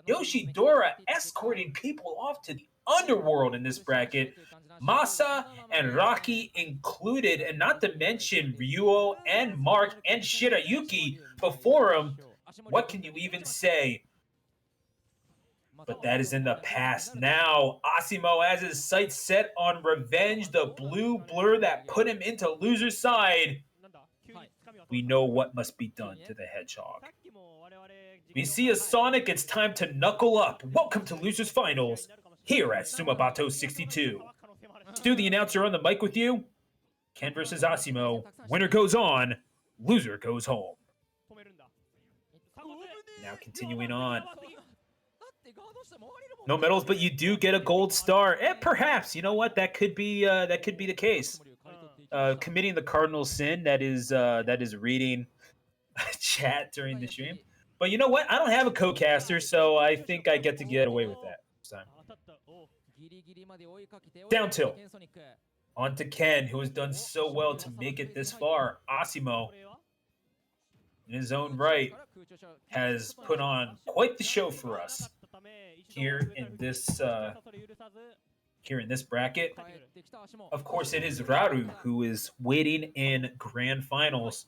Yoshidora escorting people off to the underworld in this bracket. Masa and Rocky included, and not to mention Ryuo and Mark and Shirayuki before him. What can you even say? But that is in the past. Now, Asimo has his sights set on revenge, the blue blur that put him into loser's side. We know what must be done to the hedgehog. We see a Sonic, it's time to knuckle up. Welcome to Losers Finals, here at Sumabato 62. Stu, the announcer, on the mic with you. Ken versus Asimo. Winner goes on, loser goes home. Now continuing on. No medals, but you do get a gold star. And perhaps, you know what, that could be the case. Committing the cardinal sin that is reading chat during the stream. But you know what? I don't have a co-caster, so I think I get to get away with that this time. Down tilt. On to Ken, who has done so well to make it this far. Asimo, in his own right, has put on quite the show for us here in this bracket. Of course, it is Raru who is waiting in grand finals.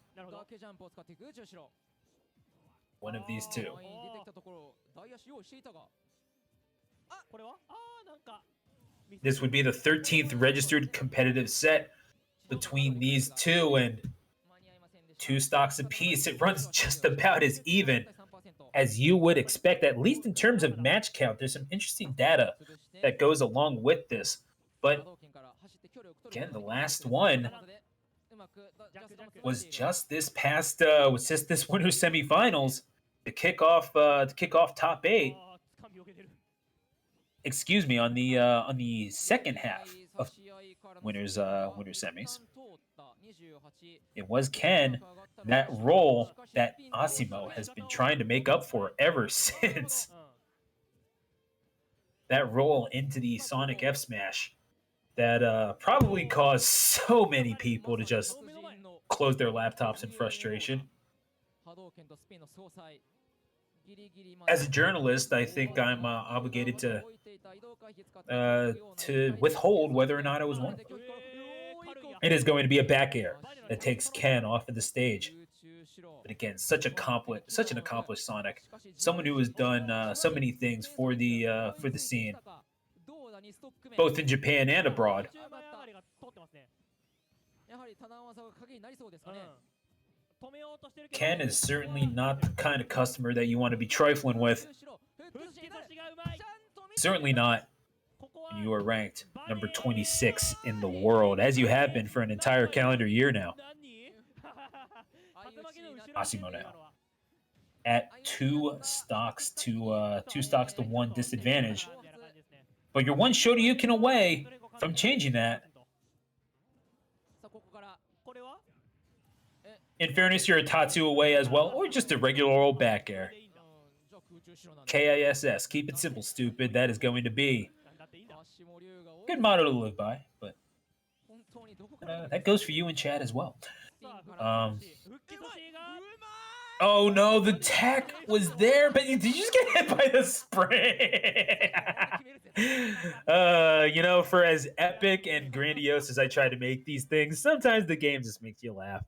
One of these two. This would be the 13th registered competitive set between these two, and 2 stocks apiece. It runs just about as even as you would expect, at least in terms of match count. There's some interesting data that goes along with this. But again, the last one was just this past this winner's semifinals to kick off top 8. Excuse me, on the second half of winners semis. It was Ken, that role that Asimo has been trying to make up for ever since. That role into the Sonic F Smash that probably caused so many people to just close their laptops in frustration. As a journalist, I think I'm obligated to withhold whether or not I was one of them. It is going to be a back air that takes Ken off of the stage. But again, such an accomplished Sonic, someone who has done so many things for the scene, both in Japan and abroad. Ken is certainly not the kind of customer that you want to be trifling with. Certainly not when you are ranked number 26 in the world, as you have been for an entire calendar year now. Asimo now at 2 stocks to 1 disadvantage, but you're one Shoryuken away from changing that. In fairness, you're a Tatsu away as well, or just a regular old back air. KISS, keep it simple, stupid. That is going to be good motto to live by, but that goes for you in chat as well. Oh no, the tech was there, but did you just get hit by the spray? You know, for as epic and grandiose as I try to make these things, sometimes the game just makes you laugh.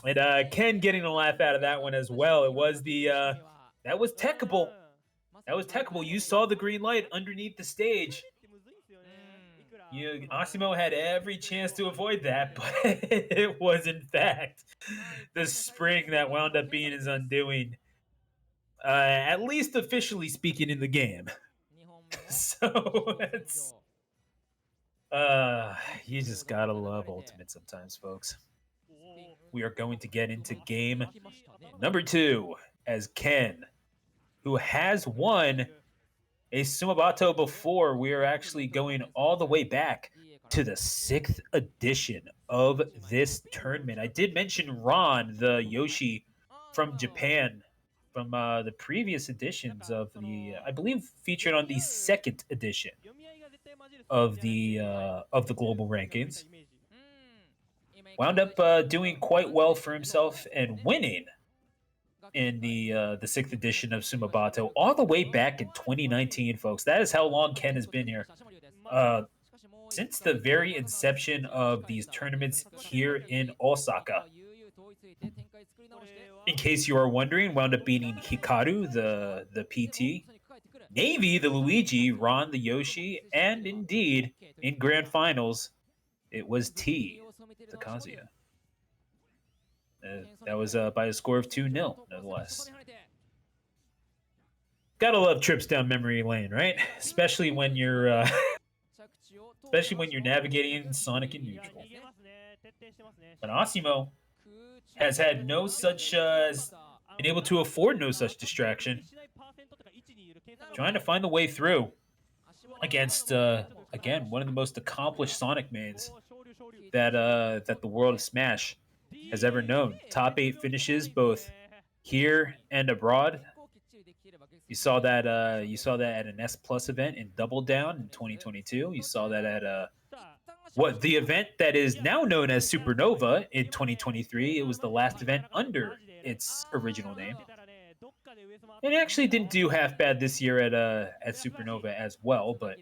And Ken getting a laugh out of that one as well. It was that was techable. That was techable. You saw the green light underneath the stage. Asimo had every chance to avoid that, but it was in fact the spring that wound up being his undoing. At least officially speaking in the game. So it's you just gotta love Ultimate sometimes, folks. We are going to get into game number 2 as Ken, who has won a Sumabato before. We are actually going all the way back to the 6th edition of this tournament. I did mention Ron, the Yoshi from Japan, from the previous editions of the, I believe, featured on the 2nd edition of the global rankings. Wound up doing quite well for himself and winning in the 6th edition of Sumabato all the way back in 2019, folks. That is how long Ken has been here. Since the very inception of these tournaments here in Osaka. In case you are wondering, wound up beating Hikaru, the PT, Navy, the Luigi, Ron, the Yoshi, and indeed, in grand finals, it was T, the Kazuya. That was by a score of 2-0, nonetheless. Gotta love trips down memory lane, right? Especially when you're navigating Sonic and Neutral. But Asimo has had no such, been able to afford no such distraction. Trying to find the way through against, again, one of the most accomplished Sonic mains that the world of Smash has ever known. Top 8 finishes both here and abroad. You saw that at an S Plus event in Double Down in 2022. You saw that at the event that is now known as Supernova in 2023. It was the last event under its original name. It actually didn't do half bad this year at Supernova as well, but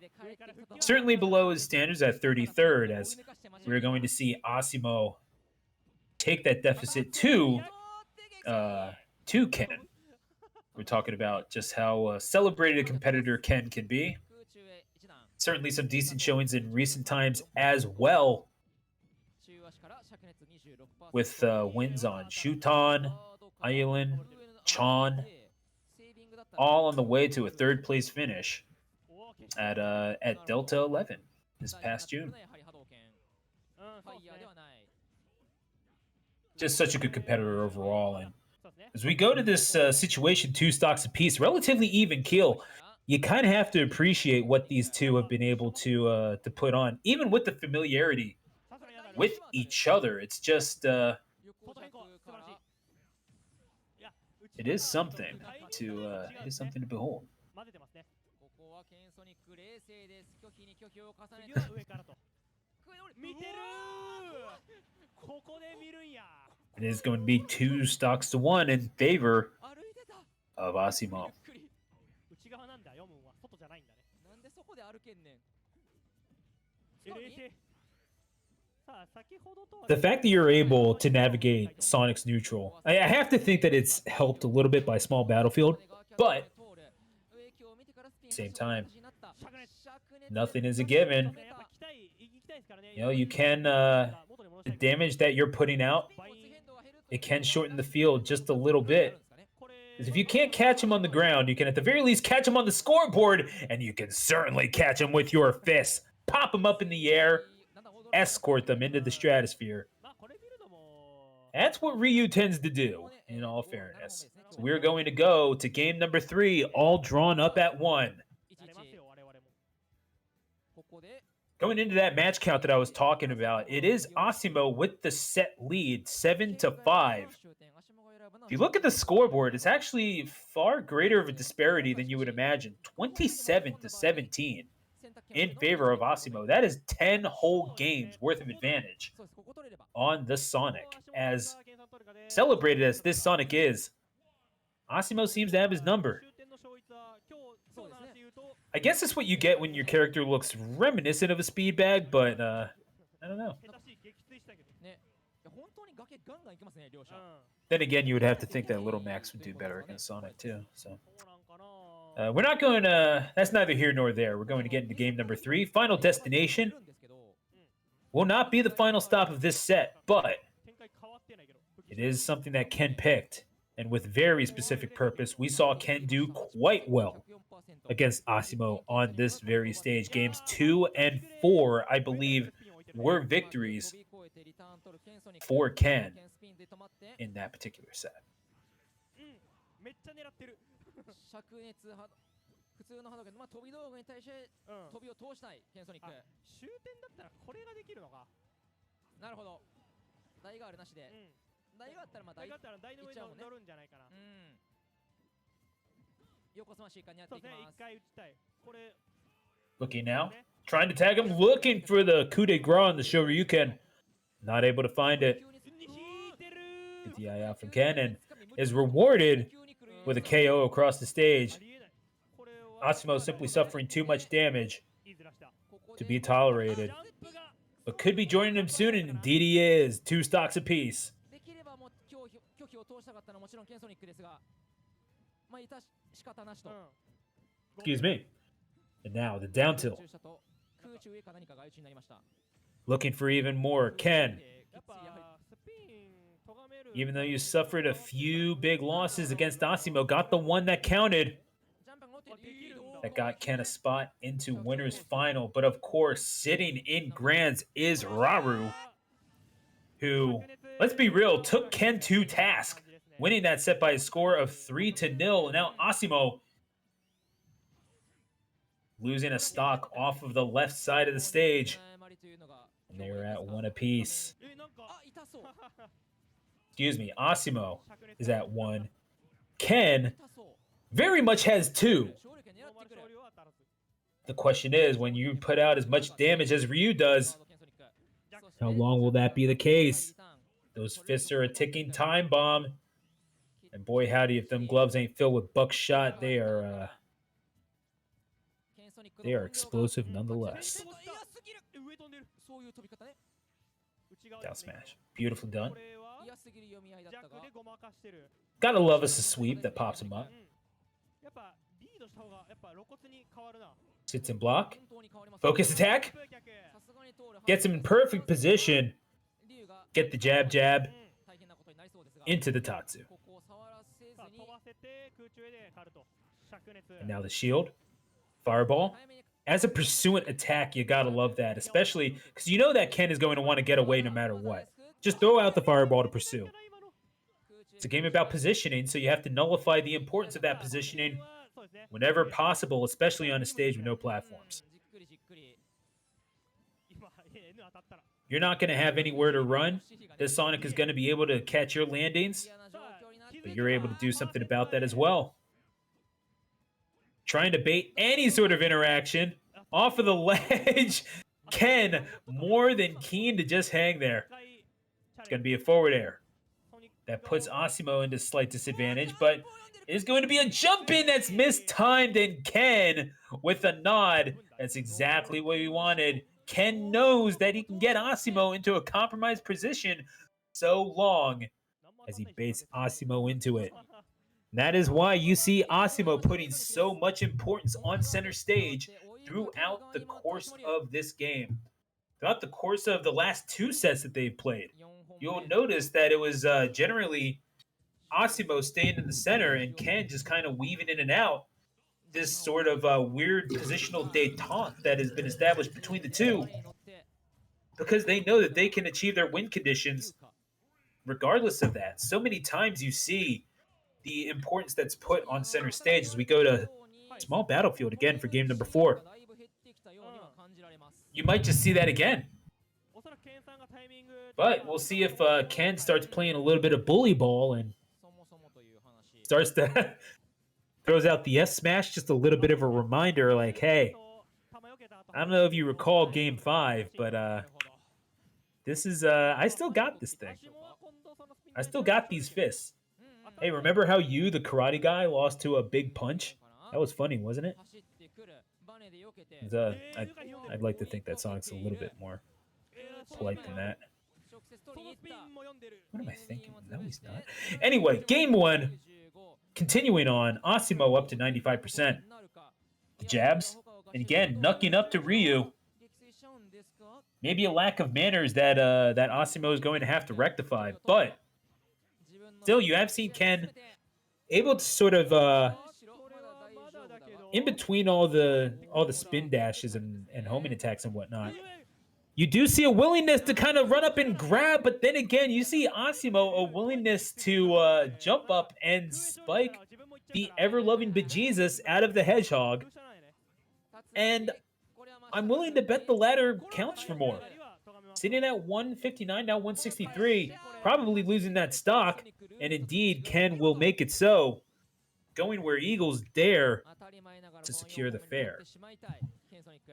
certainly below his standards at 33rd, as we're going to see Asimo take that deficit to Ken. We're talking about just how celebrated a competitor Ken can be. Certainly some decent showings in recent times as well, with wins on Shuton, Aylan, Chan, all on the way to a 3rd place finish at Delta 11 this past June. Just such a good competitor overall. And as we go to this situation, 2 stocks apiece, relatively even keel, you kind of have to appreciate what these two have been able to put on, even with the familiarity with each other. It's just it is something to behold. It is going to be 2 stocks to 1 in favor of Asimo. The fact that you're able to navigate Sonic's neutral, I have to think that it's helped a little bit by Small Battlefield, but at the same time, nothing is a given. You know, you can, the damage that you're putting out, it can shorten the field just a little bit. Because if you can't catch him on the ground, you can at the very least catch him on the scoreboard, and you can certainly catch him with your fists. Pop him up in the air, escort them into the stratosphere. That's what Ryu tends to do, in all fairness. So we're going to go to game number 3, all drawn up at 1. Going into that match count that I was talking about, it is Asimo with the set lead, 7-5. If you look at the scoreboard, it's actually far greater of a disparity than you would imagine. 27-17 in favor of Asimo. That is 10 whole games worth of advantage on the Sonic. As celebrated as this Sonic is, Asimo seems to have his number. I guess that's what you get when your character looks reminiscent of a speed bag, but I don't know. Then again, you would have to think that Little Max would do better against Sonic too. So we're not going to. That's neither here nor there. We're going to get into game number 3. Final destination will not be the final stop of this set, but it is something that Ken picked, and with very specific purpose. We saw Ken do quite well against Asimo on this very stage. Games 2 and 4, I believe, were victories for Ken in that particular set. Looking now, trying to tag him, looking for the coup de grace on the Shoryuken. Not able to find it. Get the eye out from Ken and is rewarded with a KO across the stage. Asimo simply suffering too much damage to be tolerated. But could be joining him soon, and indeed he is. 2 stocks apiece. Excuse me. And now the down tilt. Looking for even more. Ken. Even though you suffered a few big losses against Asimo, got the one that counted. That got Ken a spot into winner's final. But of course, sitting in Grands is Raru, who, let's be real, took Ken to task, winning that set by a score of 3-0. Now Asimo losing a stock off of the left side of the stage. And they are at 1 apiece. Excuse me, Asimo is at 1. Ken very much has 2. The question is, when you put out as much damage as Ryu does, how long will that be the case? Those fists are a ticking time bomb. And boy howdy, if them gloves ain't filled with buckshot, they are explosive nonetheless. Down smash. Beautiful done. Gotta love us a sweep that pops him up. Sits in block. Focus attack. Gets him in perfect position. Get the jab, jab. Into the Tatsu. And now the shield. Fireball. As a pursuant attack, you gotta love that. Especially because you know that Ken is going to want to get away no matter what. Just throw out the fireball to pursue. It's a game about positioning, so you have to nullify the importance of that positioning whenever possible, especially on a stage with no platforms. You're not going to have anywhere to run. This Sonic is going to be able to catch your landings, but you're able to do something about that as well. Trying to bait any sort of interaction off of the ledge. Ken, more than keen to just hang there. It's going to be a forward air. That puts Asimo into slight disadvantage, but it's going to be a jump in that's mistimed, and Ken with a nod. That's exactly what he wanted. Ken knows that he can get Asimo into a compromised position so long as he baits Asimo into it. And that is why you see Asimo putting so much importance on center stage throughout the course of this game. Throughout the course of the last 2 sets that they've played, you'll notice that it was generally Asimo staying in the center and Ken just kind of weaving in and out. This sort of weird positional détente that has been established between the two, because they know that they can achieve their win conditions regardless of that. So many times you see the importance that's put on center stage as we go to small battlefield again for game number 4. You might just see that again. But we'll see if Ken starts playing a little bit of bully ball and starts to throws out the S smash, just a little bit of a reminder like, hey, I don't know if you recall game 5, but this is, I still got this thing. I still got these fists. Hey, remember how you, the karate guy, lost to a big punch? That was funny, wasn't it? I'd like to think that Sonic's a little bit more polite than that. What am I thinking? No, he's not. Anyway, game 1. Continuing on, Asimo up to 95%. The jabs. And again, knucking up to Ryu. Maybe a lack of manners that that Asimo is going to have to rectify. But still, you have seen Ken able to sort of, in between all the spin dashes and homing attacks and whatnot, you do see a willingness to kind of run up and grab, but then again, you see Asimo a willingness to jump up and spike the ever-loving bejesus out of the hedgehog. And I'm willing to bet the latter counts for more. Sitting at 159, now 163, probably losing that stock, and indeed, Ken will make it so, going where Eagles dare to secure the fair.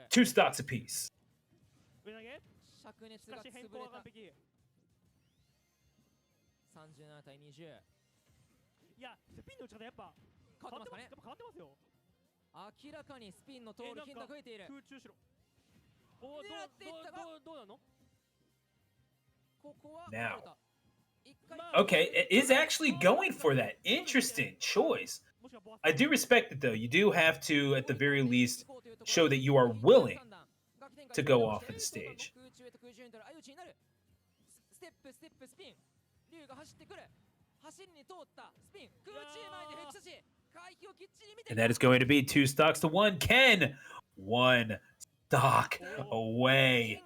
2 stocks apiece. いや、スピンの打ち方やっぱ変わってますかね。やっぱ変わってますよ。明らかにスピンの通る頻度が増えている。空中しろ。おお、どうなの？ここは Now, okay, it is actually going for that. Interesting choice. I do respect it, though. You do have to, at the very least, show that you are willing to go off of the stage. And that is going to be 2 stocks to 1. Ken, 1 stock away.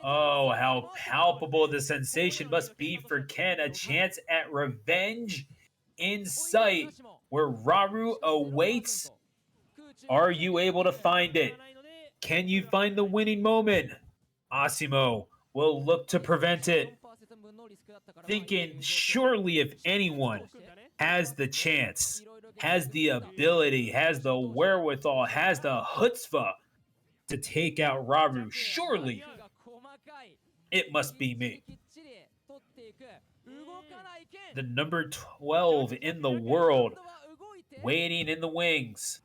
Oh, how palpable the sensation must be for Ken. A chance at revenge in sight where Raru awaits. Are you able to find it? Can you find the winning moment? Asimo will look to prevent it, thinking surely if anyone has the chance, has the ability, has the wherewithal, has the chutzpah to take out Raru, surely it must be me. The number 12 in the world, waiting in the wings.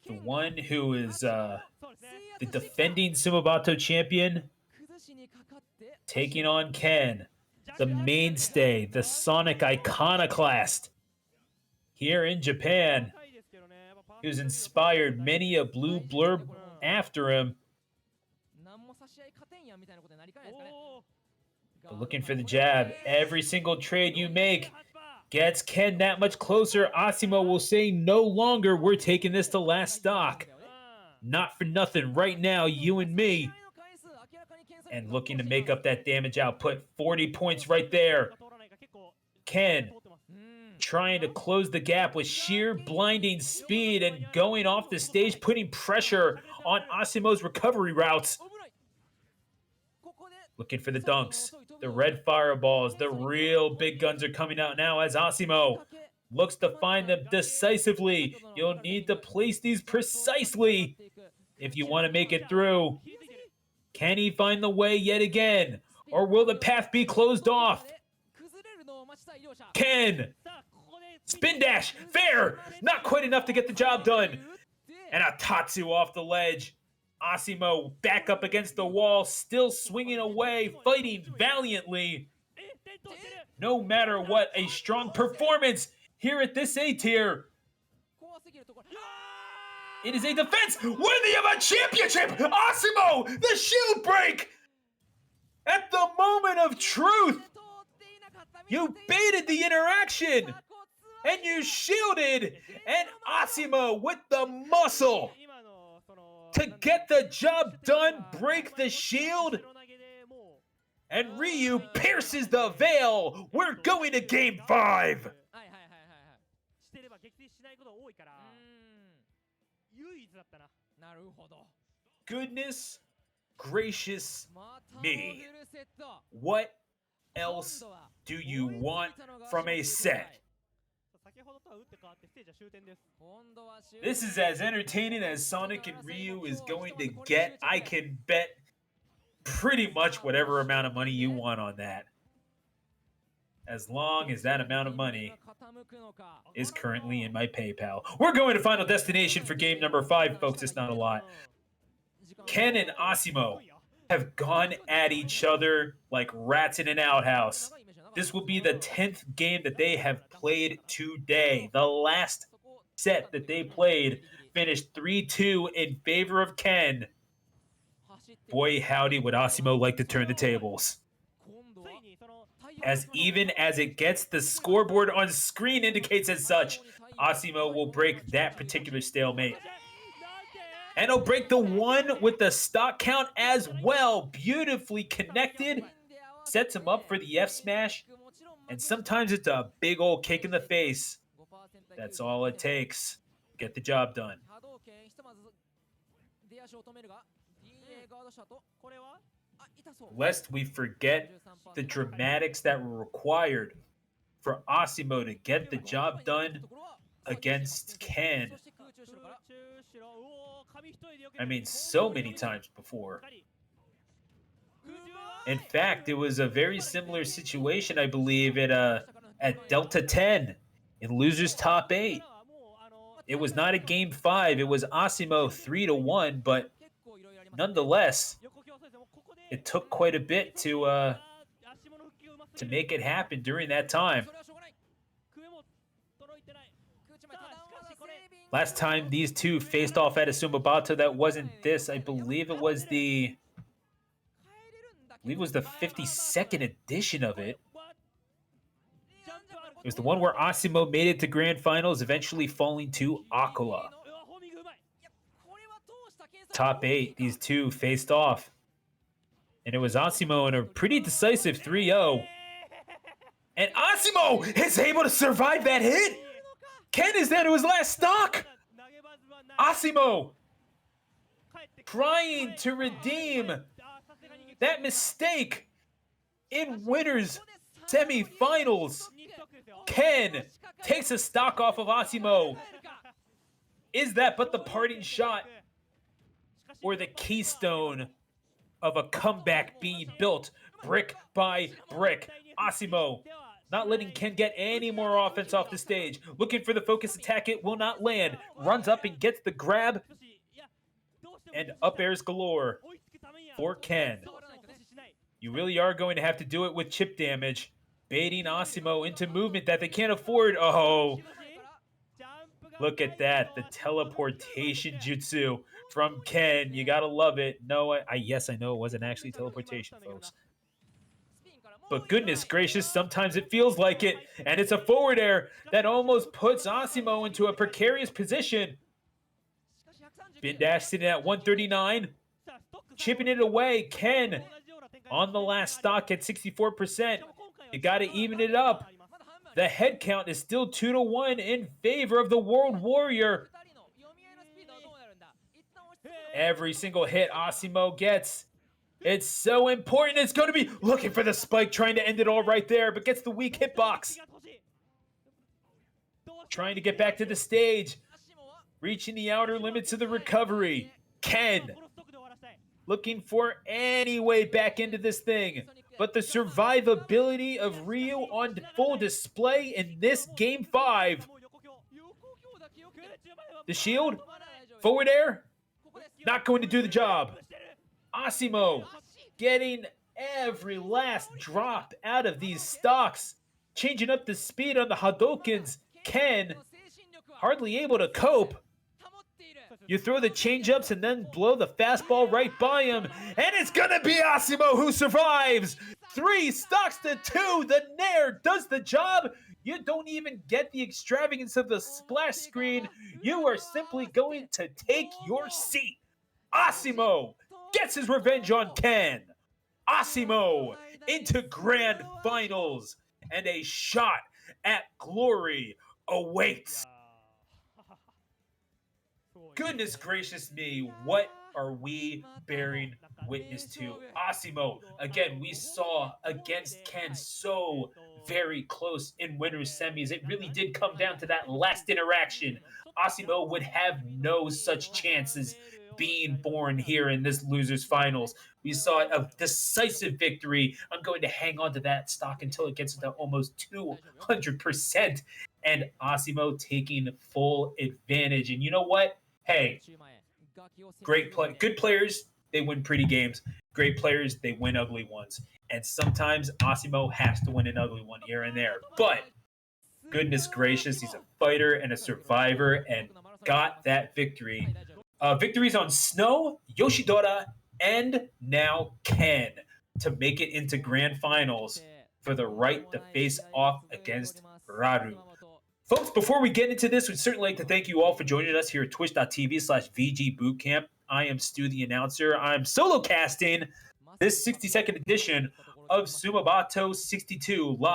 The one who is the defending Sumabato champion, taking on Ken, the mainstay, the Sonic iconoclast here in Japan, who's inspired many a blue blurb after him. But looking for the jab. Every single trade you make gets Ken that much closer. Asimo will say no longer, we're taking this to last stock. Not for nothing. Right now, you and me. And looking to make up that damage output. 40 points right there. Ken trying to close the gap with sheer blinding speed and going off the stage, putting pressure on Asimo's recovery routes. Looking for the dunks, the red fireballs, the real big guns are coming out now as Asimo looks to find them decisively. You'll need to place these precisely if you want to make it through. Can he find the way yet again? Or will the path be closed off? Ken! Spin dash! Fair! Not quite enough to get the job done. And a Tatsu off the ledge. Asimo back up against the wall, still swinging away, fighting valiantly. No matter what, a strong performance here at this A tier. It is a defense worthy of a championship! Asimo, the shield break! At the moment of truth, you baited the interaction, and you shielded, and Asimo with the muscle to get the job done, break the shield, and Ryu pierces the veil. We're going to Game 5. Goodness gracious me. What else do you want from a set? This is as entertaining as Sonic and Ryu is going to get. I can bet pretty much whatever amount of money you want on that. As long as that amount of money is currently in my PayPal. We're going to Final Destination for game number 5, folks. It's not a lot. Ken and Asimo have gone at each other like rats in an outhouse. This will be the 10th game that they have played today. The last set that they played finished 3-2 in favor of Ken. Boy, howdy, would Asimo like to turn the tables. As even as it gets, the scoreboard on screen indicates as such. Asimo will break that particular stalemate. And he'll break the one with the stock count as well. Beautifully connected. Sets him up for the F smash. And sometimes it's a big old kick in the face. That's all it takes. Get the job done. Lest we forget the dramatics that were required for Asimo to get the job done against Ken. I mean, so many times before. In fact, it was a very similar situation, I believe, at Delta 10 in losers top 8. It was not a game 5. It was Asimo 3-1, but nonetheless, it took quite a bit to make it happen during that time. Last time these two faced off at a Sumabato, that wasn't this. I believe it was the 52nd edition of it. It was the one where Asimo made it to grand finals, eventually falling to Akula. Top 8, these two faced off. And it was Asimo in a pretty decisive 3-0. And Asimo is able to survive that hit! Ken is down to his last stock! Asimo trying to redeem that mistake in winners semifinals. Ken takes a stock off of Asimo. Is that but the parting shot or the keystone of a comeback being built brick by brick? Asimo not letting Ken get any more offense off the stage. Looking for the focus attack. It will not land. Runs up and gets the grab. And up airs galore for Ken. You really are going to have to do it with chip damage. Baiting Asimo into movement that they can't afford. Oh, look at that. The teleportation jutsu from Ken. You gotta love it. No, yes, I know it wasn't actually teleportation, folks. But goodness gracious, sometimes it feels like it. And it's a forward air that almost puts Asimo into a precarious position. Spin dash sitting at 139. Chipping it away. Ken on the last stock at 64%. You got to even it up. The head count is still 2-1 in favor of the World Warrior. Every single hit Asimo gets, it's so important. It's going to be looking for the spike, trying to end it all right there, but gets the weak hitbox. Trying to get back to the stage. Reaching the outer limits of the recovery. Ken looking for any way back into this thing. But the survivability of Ryu on full display in this Game 5. The shield. Forward air. Not going to do the job. Asimo getting every last drop out of these stocks. Changing up the speed on the Hadokens. Ken hardly able to cope. You throw the change-ups and then blow the fastball right by him. And it's going to be Asimo who survives. 3 stocks to 2. The Nair does the job. You don't even get the extravagance of the splash screen. You are simply going to take your seat. Asimo gets his revenge on Ken. Asimo into grand finals. And a shot at glory awaits. Goodness gracious me, what are we bearing witness to? Asimo, again, we saw against Ken so very close in winners semis. It really did come down to that last interaction. Asimo would have no such chances being born here in this losers finals. We saw a decisive victory. I'm going to hang on to that stock until it gets to almost 200%. And Asimo taking full advantage. And you know what? Hey, good players, they win pretty games. Great players, they win ugly ones. And sometimes Asimo has to win an ugly one here and there. But goodness gracious, he's a fighter and a survivor and got that victory. Victories on Snow, Yoshidora, and now Ken to make it into grand finals for the right to face off against Raru. Folks, before we get into this, we'd certainly like to thank you all for joining us here at twitch.tv/VGBootCamp. I am Stu, the announcer. I'm solo casting this 62nd edition of Sumabato 62 live.